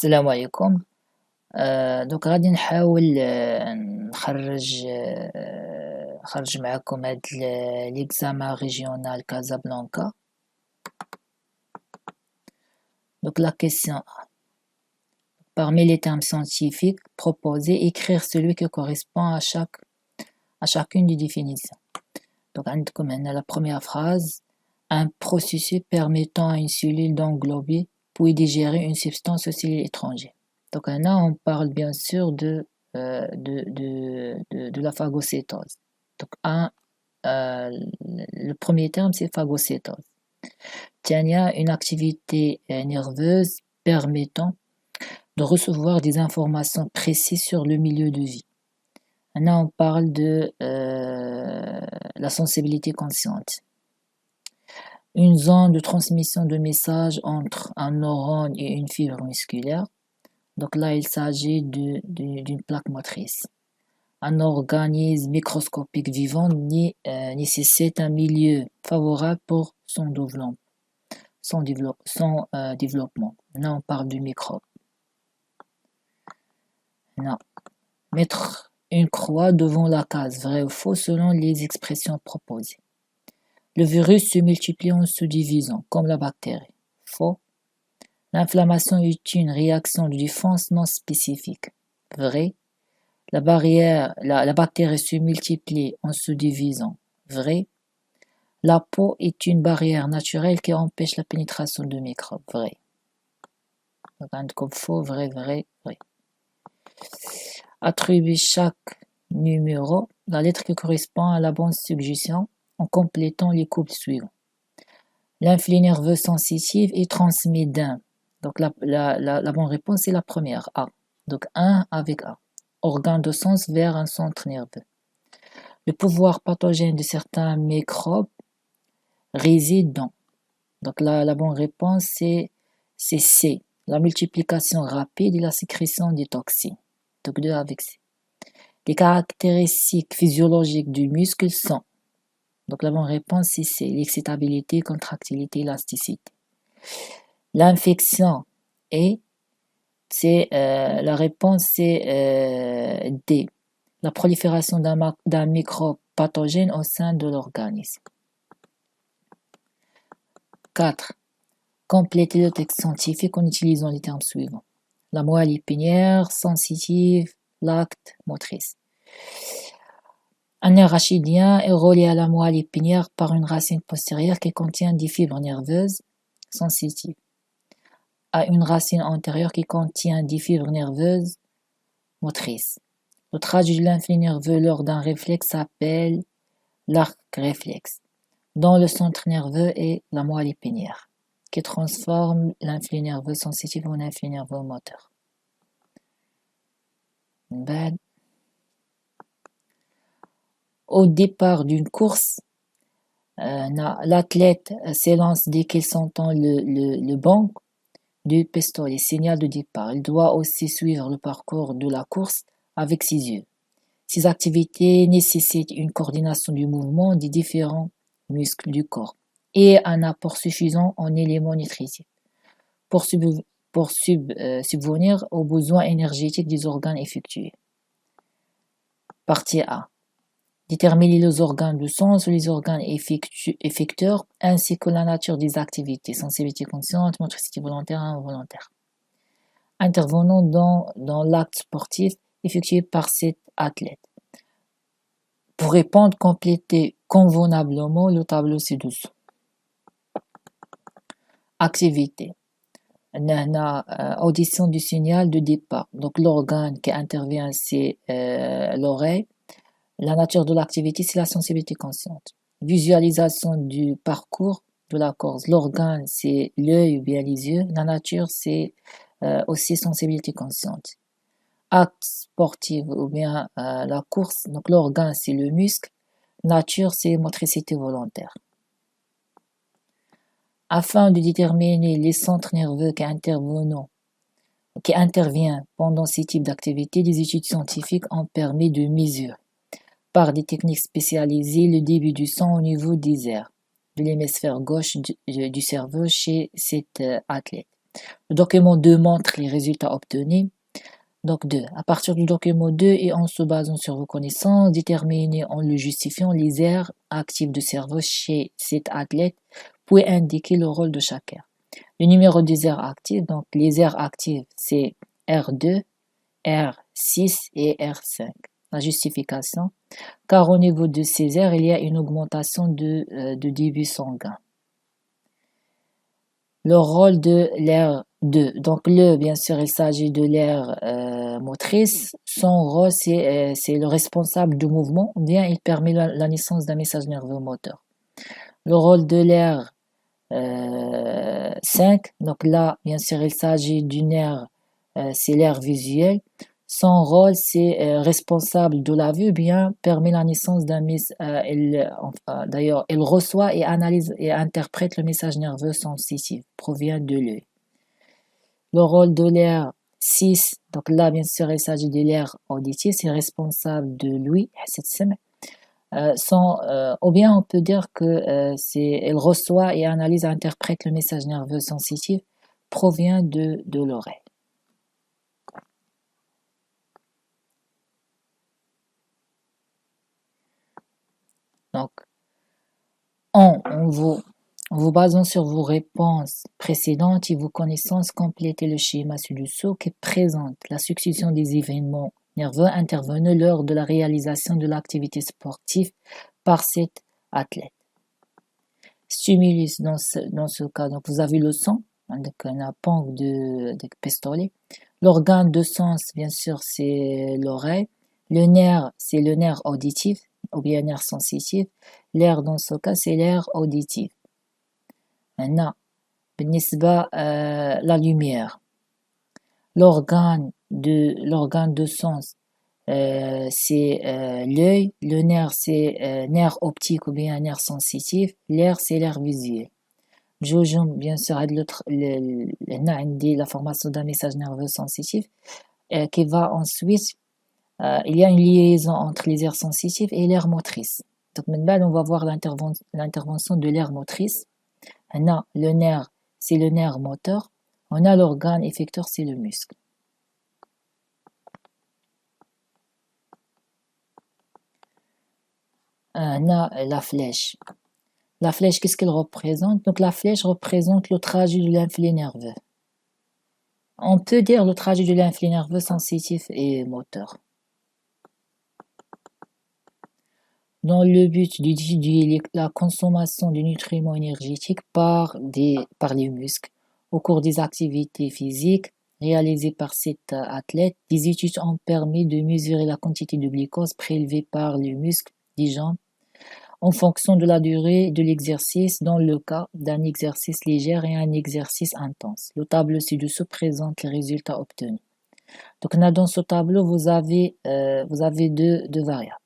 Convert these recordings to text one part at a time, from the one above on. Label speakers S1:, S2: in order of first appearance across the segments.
S1: السلام عليكم. دوك غادي نحاول نخرج معكم هاد ليكزامان ريجيونال كازابلانكا. Donc la question A. Parmi les termes scientifiques proposés, écrire celui qui correspond à chacune des définitions. Donc عندكم هنا la première phrase, un processus permettant à une cellule d'englober puis digérer une substance au cellules étrangères. Donc là, on parle bien sûr de la phagocytose. Donc le premier terme, c'est phagocytose. Tiens, une activité nerveuse permettant de recevoir des informations précises sur le milieu de vie. Là, on parle de la sensibilité consciente. Une zone de transmission de messages entre un neurone et une fibre musculaire. Donc là, il s'agit d'une plaque motrice. Un organisme microscopique vivant nécessite un milieu favorable pour son développement. Là, on parle du microbe. Là, mettre une croix devant la case vrai ou faux selon les expressions proposées. Le virus se multiplie en se divisant, comme la bactérie. Faux. L'inflammation est une réaction de défense non spécifique. Vrai. La bactérie se multiplie en se divisant. Vrai. La peau est une barrière naturelle qui empêche la pénétration de microbes. Vrai. Donc, faux, vrai, vrai, vrai. Attribuer chaque numéro la lettre qui correspond à la bonne suggestion en complétant les couples suivants. L'influx nerveux sensitif est transmis d'un. Donc la bonne réponse c'est la première, A. Donc 1 avec A. Organe de sens vers un centre nerveux. Le pouvoir pathogène de certains microbes réside dans. Donc la bonne réponse c'est C. La multiplication rapide et la sécrétion des toxines. Donc 2 avec C. Les caractéristiques physiologiques du muscle sont. Donc la bonne réponse c'est C. L'excitabilité, contractilité, élasticité. L'infection est, la réponse c'est D. La prolifération d'un microbe pathogène au sein de l'organisme. 4. Compléter le texte scientifique en utilisant les termes suivants. La moelle épinière, sensitive, l'acte, motrice. Un nerf rachidien est relié à la moelle épinière par une racine postérieure qui contient des fibres nerveuses sensitives. À une racine antérieure qui contient des fibres nerveuses motrices. Le trajet de l'influx nerveux lors d'un réflexe s'appelle l'arc réflexe, dont le centre nerveux est la moelle épinière, qui transforme l'influx nerveux sensitif en influx nerveux moteur. Au départ d'une course, l'athlète s'élance dès qu'il s'entend le bang du pistolet, signal de départ. Il doit aussi suivre le parcours de la course avec ses yeux. Ces activités nécessitent une coordination du mouvement des différents muscles du corps et un apport suffisant en éléments nutritifs pour subvenir aux besoins énergétiques des organes effectués. Partie A. Déterminer les organes de sens ou les organes effecteurs ainsi que la nature des activités, sensibilité consciente, motricité volontaire et involontaire, intervenant dans l'acte sportif effectué par cet athlète. Pour répondre, complétez convenablement le tableau ci-dessous. Activité. Audition du signal de départ. Donc l'organe qui intervient c'est l'oreille. La nature de l'activité, c'est la sensibilité consciente. Visualisation du parcours de la course. L'organe, c'est l'œil ou bien les yeux. La nature, c'est aussi sensibilité consciente. Acte sportif ou bien la course. Donc l'organe, c'est le muscle. Nature, c'est motricité volontaire. Afin de déterminer les centres nerveux qui interviennent pendant ces types d'activités, des études scientifiques ont permis de mesurer par des techniques spécialisées le débit du sang au niveau des aires de l'hémisphère gauche du cerveau chez cet athlète. Le document 2 montre les résultats obtenus. Donc 2. À partir du document 2 et en se basant sur vos connaissances, déterminez en le justifiant les aires actives de cerveau chez cet athlète, puis indiquer le rôle de chaque aire. Le numéro des aires actives, donc les aires actives, c'est R2, R6 et R5. La justification, car au niveau de ces aires, il y a une augmentation de débit sanguin. Le rôle de l'aire 2. Donc, bien sûr, il s'agit de l'aire motrice. Son rôle, c'est le responsable du mouvement, ou bien il permet la naissance d'un message nerveux moteur. Le rôle de l'aire 5. Donc là, bien sûr, il s'agit d'une aire, c'est l'aire visuelle. Son rôle, c'est responsable de la vue, bien permet la naissance d'un message. D'ailleurs, il reçoit et analyse et interprète le message nerveux sensitif, provient de l'œil. Le rôle de l'aire 6, donc là, bien sûr, il s'agit de l'aire auditive, c'est responsable de l'ouïe, ou bien on peut dire que elle reçoit et analyse et interprète le message nerveux sensitif, provient de l'oreille. Donc, en vous basant sur vos réponses précédentes et vos connaissances, complétez le schéma ci-dessous qui présente la succession des événements nerveux intervenus lors de la réalisation de l'activité sportive par cet athlète. Stimulus dans ce cas, donc vous avez le son, donc un pompe de pistolet. L'organe de sens, bien sûr, c'est l'oreille. Le nerf, c'est le nerf auditif ou bien nerf sensitif. L'air dans ce cas, c'est l'air auditif. Maintenant, la lumière. L'organe de sens, c'est l'œil. Le nerf, c'est nerf optique ou bien nerf sensitif. L'air, c'est l'air visuel. Bien sûr, la formation d'un message nerveux sensitif qui va ensuite, il y a une liaison entre les aires sensitives et l'aire motrice. Donc maintenant, on va voir l'intervention de l'aire motrice. On a le nerf, c'est le nerf moteur. On a l'organe effecteur, c'est le muscle. On a la flèche. La flèche, qu'est-ce qu'elle représente? Donc la flèche représente le trajet de l'influx nerveux. On peut dire le trajet de l'influx nerveux sensitif et moteur. Dans le but de diluer la consommation de nutriments énergétiques par les muscles. Au cours des activités physiques réalisées par cet athlète, des études ont permis de mesurer la quantité de glucose prélevée par les muscles des jambes en fonction de la durée de l'exercice dans le cas d'un exercice léger et un exercice intense. Le tableau ci-dessous présente les résultats obtenus. Donc là, dans ce tableau, vous avez deux variables.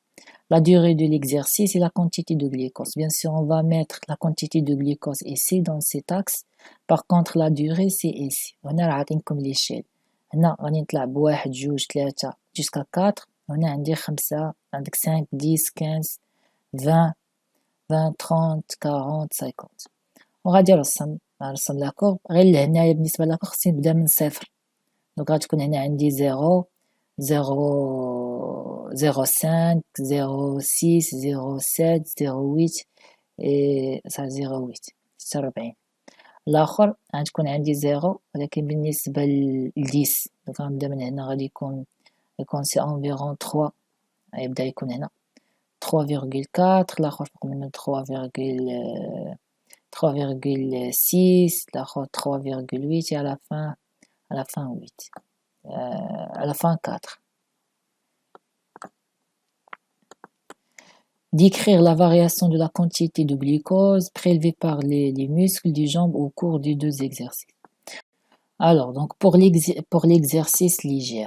S1: La durée de l'exercice et la quantité de glucose. Bien sûr, on va mettre la quantité de glucose ici dans cet axe. Par contre, la durée, c'est ici. On a comme l'échelle. هنا غادي نطلع بواحد جوج ثلاثة jusqu'à 4. هنا عندي 5 عندك 5 10 15 20 20 30 40 50. وغادي نرسم لا كورب. غير لهنايا بالنسبة لا كورب خصني نبدا من صفر. دونك غتكون هنا عندي 0 0 0,5, 0,6, 0,7, 0,8 et ça 0,8 46. الآخر غتكون عندي 0 ولكن بالنسبة ل 10 دونك غنبدا من هنا غادي يكون سي environ 3 غيبدا يكون هنا 3,4 الآخر فوق منو 3,6 الآخر 3,8 et à la fin 8 à la fin 4. D'écrire la variation de la quantité de glucose prélevée par les muscles des jambes au cours des deux exercices. Alors, donc pour l'exercice léger.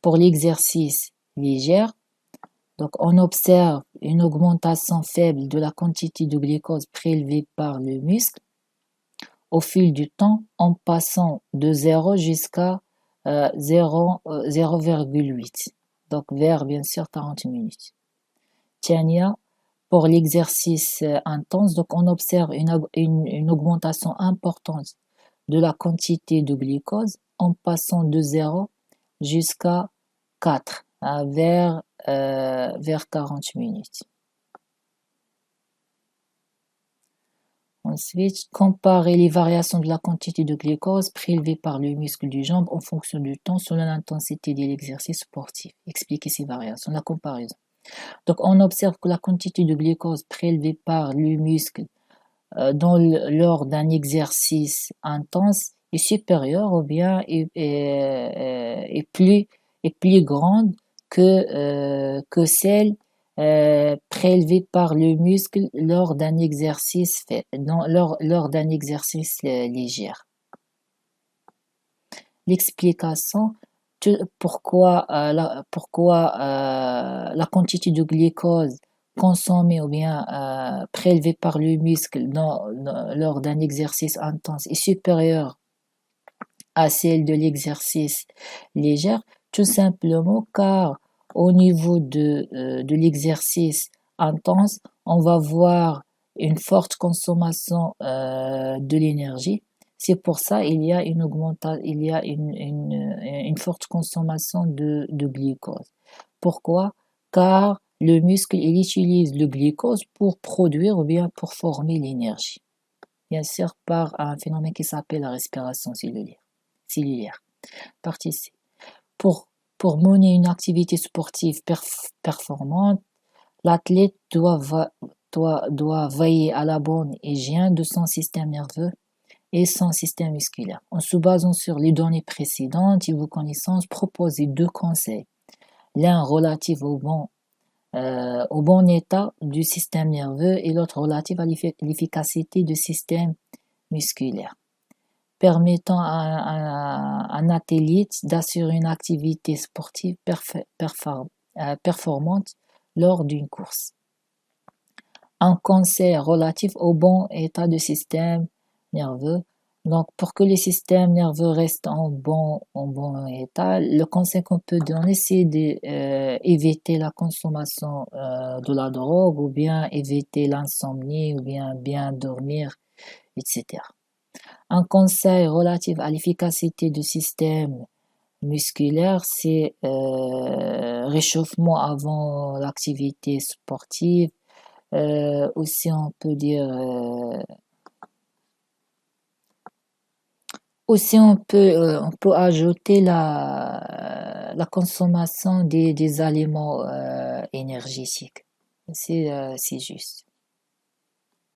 S1: Pour l'exercice léger, donc on observe une augmentation faible de la quantité de glucose prélevée par le muscle au fil du temps en passant de 0 jusqu'à 0,8. Donc vers bien sûr 40 minutes. Tiania, pour l'exercice intense, donc on observe une augmentation importante de la quantité de glucose en passant de 0 jusqu'à 4 vers 40 minutes. Ensuite, comparer les variations de la quantité de glucose prélevée par le muscle du jambe en fonction du temps selon l'intensité de l'exercice sportif. Expliquer ces variations, la comparaison. Donc, on observe que la quantité de glucose prélevée par le muscle lors d'un exercice intense est supérieure ou bien est plus grande que celle prélevée par le muscle lors d'un exercice lors d'un exercice léger. L'explication pourquoi la quantité de glucose consommée ou bien prélevée par le muscle lors d'un exercice intense est supérieure à celle de l'exercice léger, tout simplement car au niveau de l'exercice intense, on va voir une forte consommation de l'énergie. C'est pour ça il y a une forte consommation de glucose. Pourquoi? Car le muscle il utilise le glucose pour produire ou bien pour former l'énergie. Bien sûr par un phénomène qui s'appelle la respiration cellulaire. Partie C. Pour mener une activité sportive performante, l'athlète doit veiller à la bonne hygiène de son système nerveux et son système musculaire. En se basant sur les données précédentes et vos connaissances, proposez 2 conseils. L'un relatif au bon état du système nerveux et l'autre relatif à l'efficacité du système musculaire, permettant à un athlète d'assurer une activité sportive performante lors d'une course. Un conseil relatif au bon état du système nerveux. Donc, pour que le système nerveux reste en bon état, le conseil qu'on peut donner, c'est d'éviter la consommation de la drogue ou bien éviter l'insomnie ou bien dormir, etc. Un conseil relatif à l'efficacité du système musculaire, c'est réchauffement avant l'activité sportive. Aussi, on peut dire on peut ajouter la consommation des aliments énergétiques. C'est juste.